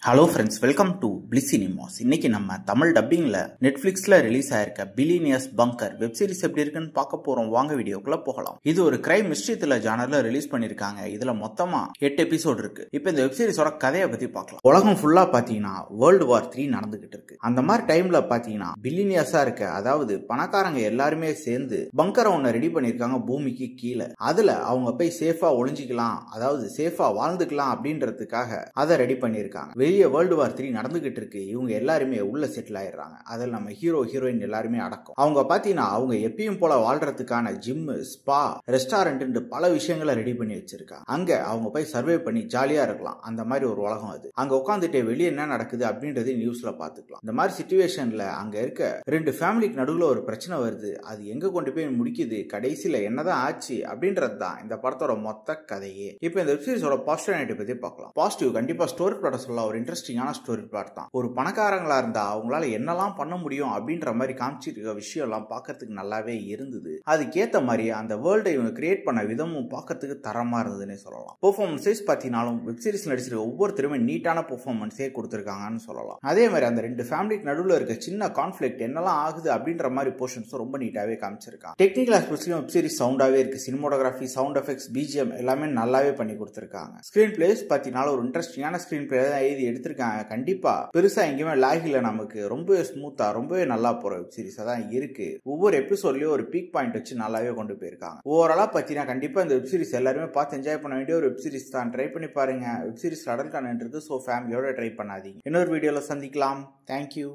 Hello friends, welcome to bliss cinemas. இன்னைக்கு நம்ம Tamil டப்பிங்ல நெட்ஃபிளிக்ஸ்ல release ஆயிருக்க பில்லியனியர்ஸ் பங்கர் வெப் சீரிஸ் எப்படி இருக்குன்னு பார்க்க போறோம். வாங்க வீடியோக்குள்ள போகலாம். இது ஒரு கிரைம் மிஸ்ட்ரி த்ரில்லர் ஜானர்ல ரிலீஸ் பண்ணிருக்காங்க. இதுல மொத்தமா 8 எபிசோட் இருக்கு. இப்போ இந்த வெப் சீரிஸோட கதையை பத்தி பார்க்கலாம். உலகம் ஃபுல்லா பாத்தீங்கன்னா வேர்ல்டு வார் 3 நடந்துகிட்டு இருக்கு. அந்த மாதிரி டைம்ல பாத்தீங்கன்னா பில்லியனியர்ஸா இருக்க, அதாவது பணக்காரங்க எல்லாருமே சேர்ந்து பங்கரை ஒன்னு ரெடி பண்ணிருக்காங்க பூமிக்கு கீழே. அதுல அவங்க போய் சேஃபா ஒளிஞ்சிக்கலாம், அதாவது சேஃபா வாழ்ந்துக்கலாம் அப்படின்றதுக்காக அதை ரெடி பண்ணிருக்காங்க. வேர்ல்டு வார் 3 நடந்துகிட்டு இருக்கு. இவங்க எல்லாருமே உள்ள செட்டில் ஆயிடுறாங்க. அதில் நம்ம ஹீரோயின் எல்லாருமே அடக்கம். அவங்க பாத்தீங்கன்னா அவங்க எப்பயும் போல வாழ்றதுக்கான ஜிம், ஸ்பா, ரெஸ்டாரண்ட் பல விஷயங்களை ரெடி பண்ணி வச்சிருக்காங்க. அங்க அவங்க போய் சர்வே பண்ணி ஜாலியா இருக்கலாம். அந்த மாதிரி ஒரு உலகம் அது. அங்க உட்காந்துட்டு வெளியே என்ன நடக்குது அப்படின்றது நியூஸ்ல பாத்துக்கலாம். இந்த மாதிரி சிச்சுவேஷன்ல அங்க இருக்க 2 ஃபேமிலிக்கு நடுவுல ஒரு பிரச்சனை வருது. அது எங்க கொண்டு போய் முடிக்குது, கடைசியில என்னதான் ஆச்சு அப்படின்றது தான் இந்த படத்தோட மொத்த கதையே. இப்போ இந்த வெப் சீரிஸோட பாசிட்டிவ் பத்தி பார்க்கலாம். பாசிட்டிவ் கண்டிப்பா ஸ்டோரி பிளாட் சொல்லலாம். ஒரு இன்ட்ரெஸ்டிங்கான ஸ்டோரி பிளாட் தான். ஒரு பணக்காரங்களா இருந்தா அவங்களால என்னெல்லாம் பண்ண முடியும் அப்படின்ற மாதிரி காமிச்சிருக்க விஷயம் எல்லாம் பார்க்கறதுக்கு நல்லாவே இருந்தது. அதுக்கேற்ற மாதிரி அந்த வேர்ல்டை இவங்க கிரியேட் பண்ண விதமும் பார்க்கறதுக்கு தரமா இருந்ததுன்னு சொல்லலாம். பெர்ஃபார்மன்ஸஸ் பார்த்தீங்கன்னாலும் வெப் சீரிஸ் நடிச்சிருக்க ஒவ்வொருத்தருமே நீட்டான பெர்ஃபார்மன்ஸே கொடுத்துருக்காங்கன்னு சொல்லலாம். அதே மாதிரி அந்த 2 ஃபேமிலிக்கு நடுவில் இருக்க சின்ன கான்ஃபிளிக்ட் என்னெல்லாம் ஆகுது அப்படின்ற மாதிரி போர்ஷன்ஸ் ரொம்ப நீட்டாவே காமிச்சிருக்காங்க. டெக்னிக்கல் ஆஸ்பெக்ட்ஸ்லயும் வெப் சீரிஸ் சவுண்டாவே இருக்கு. சினிமோட்டோகிராஃபி, சவுண்ட் எஃபெக்ட்ஸ், பிஜிஎம் எல்லாமே நல்லாவே பண்ணி கொடுத்துருக்காங்க. ஸ்கிரீன் பிளேஸ் பார்த்தீங்கன்னா ஒரு இன்ட்ரெஸ்டிங்கான ஸ்கிரீன் பிளே தான் எழுதி எடுத்திருக்காங்க. கண்டிப்பா பெருசா எங்கேயுமே லாக் இல்ல. நமக்கு ரொம்பவே ஸ்மூத்தா, ரொம்பவே நல்லா போற வெப் சீரிஸா தான் இருக்கு. ஒவ்வொரு எபிசோட்லயும் ஒரு பீக் பாயிண்ட் வச்சு நல்லாவே கொண்டு போயிருக்காங்க. ஓவராலா பாத்தீங்கன்னா கண்டிப்பா இந்த வெப் சீரிஸ் எல்லாருமே பார்த்து என்ஜாய் பண்ண வேண்டிய ஒரு வெப் சீரிஸ் தான். ட்ரை பண்ணி பாருங்க. வெப் சீரிஸ் அடல்ட் கண்டென்ட் இருக்கு, சோ ஃபேமிலியோட ட்ரை பண்ணாதீங்க. இன்னொரு வீடியோல சந்திக்கலாம். தேங்க்யூ.